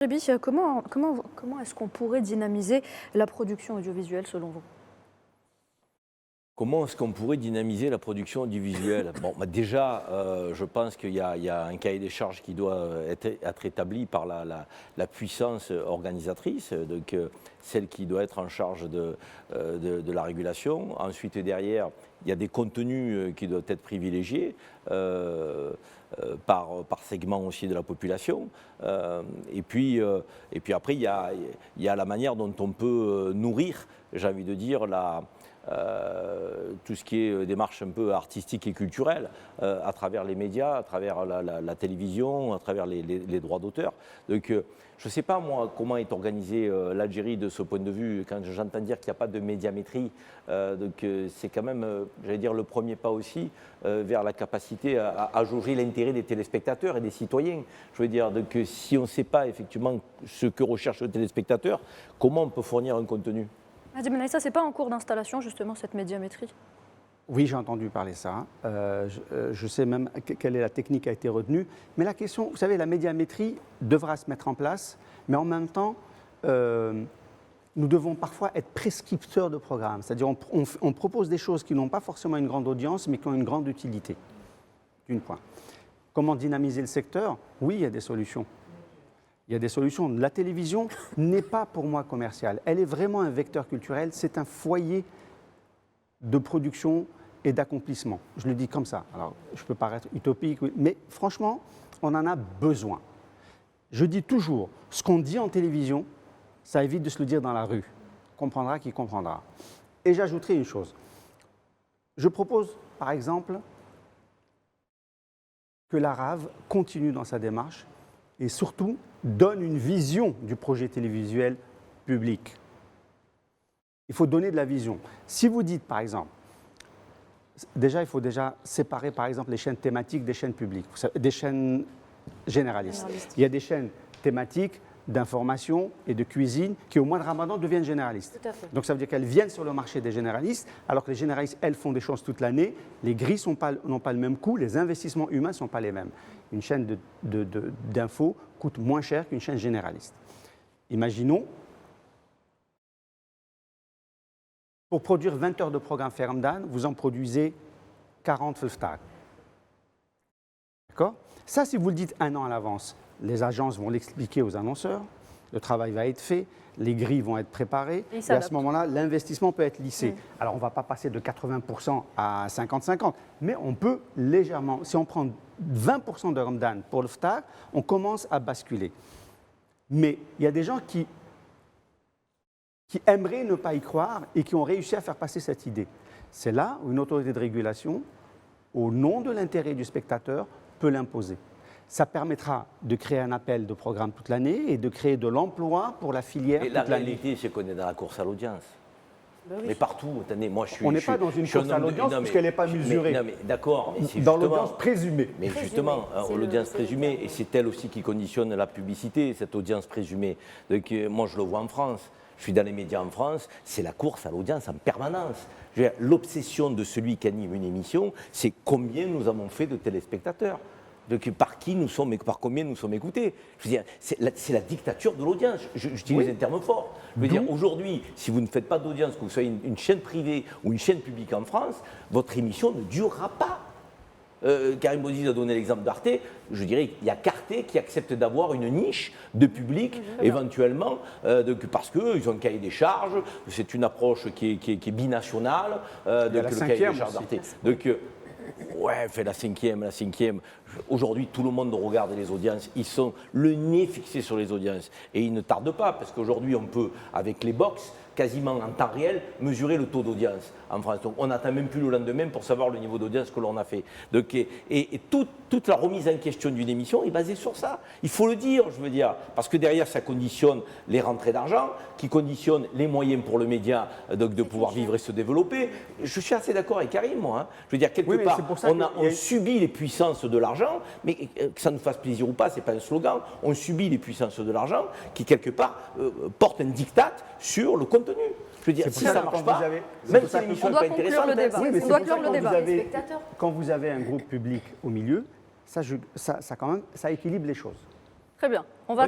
Rébi, comment est-ce qu'on pourrait dynamiser la production audiovisuelle selon vous? Comment est-ce qu'on pourrait dynamiser la production audiovisuelle? Bon, déjà, je pense qu'il y a un cahier des charges qui doit être établi par la puissance organisatrice, donc celle qui doit être en charge de la régulation. Ensuite, derrière, il y a des contenus qui doivent être privilégiés par segment aussi de la population. Et puis après, il y a la manière dont on peut nourrir, j'ai envie de dire, tout ce qui est démarche un peu artistique et culturelle à travers les médias, à travers la télévision, à travers les droits d'auteur. Donc je ne sais pas moi comment est organisée l'Algérie de ce point de vue. Quand j'entends dire qu'il n'y a pas de médiamétrie, c'est quand même, j'allais dire, le premier pas aussi vers la capacité à jauger l'intérêt des téléspectateurs et des citoyens. Je veux dire, donc, si on ne sait pas effectivement ce que recherche le téléspectateur, comment on peut fournir un contenu? Hady Benaïssa, c'est pas en cours d'installation justement cette médiamétrie? Oui, j'ai entendu parler ça. Je sais même quelle est la technique qui a été retenue. Mais la question, vous savez, la médiamétrie devra se mettre en place, mais en même temps, nous devons parfois être prescripteurs de programmes. C'est-à-dire on propose des choses qui n'ont pas forcément une grande audience, mais qui ont une grande utilité. D'une point. Comment dynamiser le secteur? Oui, il y a des solutions. Il y a des solutions. La télévision n'est pas pour moi commerciale. Elle est vraiment un vecteur culturel. C'est un foyer de production et d'accomplissement. Je le dis comme ça. Alors, je peux paraître utopique, mais franchement, on en a besoin. Je dis toujours, ce qu'on dit en télévision, ça évite de se le dire dans la rue. Comprendra qui comprendra. Et j'ajouterai une chose. Je propose, par exemple, que la RAV continue dans sa démarche et surtout donne une vision du projet télévisuel public. Il faut donner de la vision. Si vous dites, par exemple, il faut déjà séparer, par exemple, les chaînes thématiques des chaînes publiques, des chaînes généralistes. Il y a des chaînes thématiques d'information et de cuisine qui, au mois de Ramadan, deviennent généralistes. Donc ça veut dire qu'elles viennent sur le marché des généralistes, alors que les généralistes, elles, font des choses toute l'année. Les grilles n'ont pas le même coût, les investissements humains ne sont pas les mêmes. Une chaîne d'infos coûte moins cher qu'une chaîne généraliste. Imaginons, pour produire 20 heures de programme Fermdan, vous en produisez 40 Fulftar. D'accord? Ça, si vous le dites un an à l'avance, les agences vont l'expliquer aux annonceurs, le travail va être fait, les grilles vont être préparées, et à ce moment-là, l'investissement peut être lissé. Alors, on ne va pas passer de 80% à 50-50, mais on peut légèrement, si on prend 20% de Ramadan pour le Ftar, on commence à basculer. Mais il y a des gens qui aimeraient ne pas y croire et qui ont réussi à faire passer cette idée. C'est là où une autorité de régulation, au nom de l'intérêt du spectateur, peut l'imposer. Ça permettra de créer un appel de programme toute l'année et de créer de l'emploi pour la filière toute l'année. Et la réalité, c'est qu'on est dans la course à l'audience. Ben oui. Mais partout, attendez, moi je suis... On n'est pas dans une course à l'audience puisqu'elle n'est pas mesurée. Non mais d'accord. Dans l'audience présumée. Mais justement, l'audience présumée, et c'est elle aussi qui conditionne la publicité, cette audience présumée. Donc moi je le vois en France. Je suis dans les médias en France, c'est la course à l'audience en permanence. L'obsession de celui qui anime une émission, c'est combien nous avons fait de téléspectateurs. Par combien nous sommes écoutés. Je veux dire, c'est la dictature de l'audience. J'utilise un terme fort. Je veux dire, aujourd'hui, si vous ne faites pas d'audience, que vous soyez une chaîne privée ou une chaîne publique en France, votre émission ne durera pas. Karim Bouazizi a donné l'exemple d'Arte. Je dirais qu'il y a qu'Arte qui accepte d'avoir une niche de public, éventuellement, parce qu'ils ont un cahier des charges. C'est une approche qui est binationale. Le cahier des charges d'Arte. Ouais, fait la cinquième. Aujourd'hui, tout le monde regarde les audiences. Ils sont le nez fixé sur les audiences. Et ils ne tardent pas, parce qu'aujourd'hui, on peut, avec les box, quasiment en temps réel, mesurer le taux d'audience en France. Donc, on n'attend même plus le lendemain pour savoir le niveau d'audience que l'on a fait. Donc, et toute la remise en question d'une émission est basée sur ça. Il faut le dire, je veux dire, parce que derrière, ça conditionne les rentrées d'argent, qui conditionnent les moyens pour le média donc, de pouvoir vivre et se développer. Je suis assez d'accord avec Karim, moi. Hein. Je veux dire, quelque part, on subit les puissances de l'argent, mais que ça nous fasse plaisir ou pas, ce n'est pas un slogan. On subit les puissances de l'argent qui, quelque part, portent un diktat sur le contenu. Je veux dire, si ça ne marche pas, même si l'émission n'est pas intéressante, on doit clore le débat. Quand vous avez un groupe public au milieu, ça équilibre les choses. Très bien. On va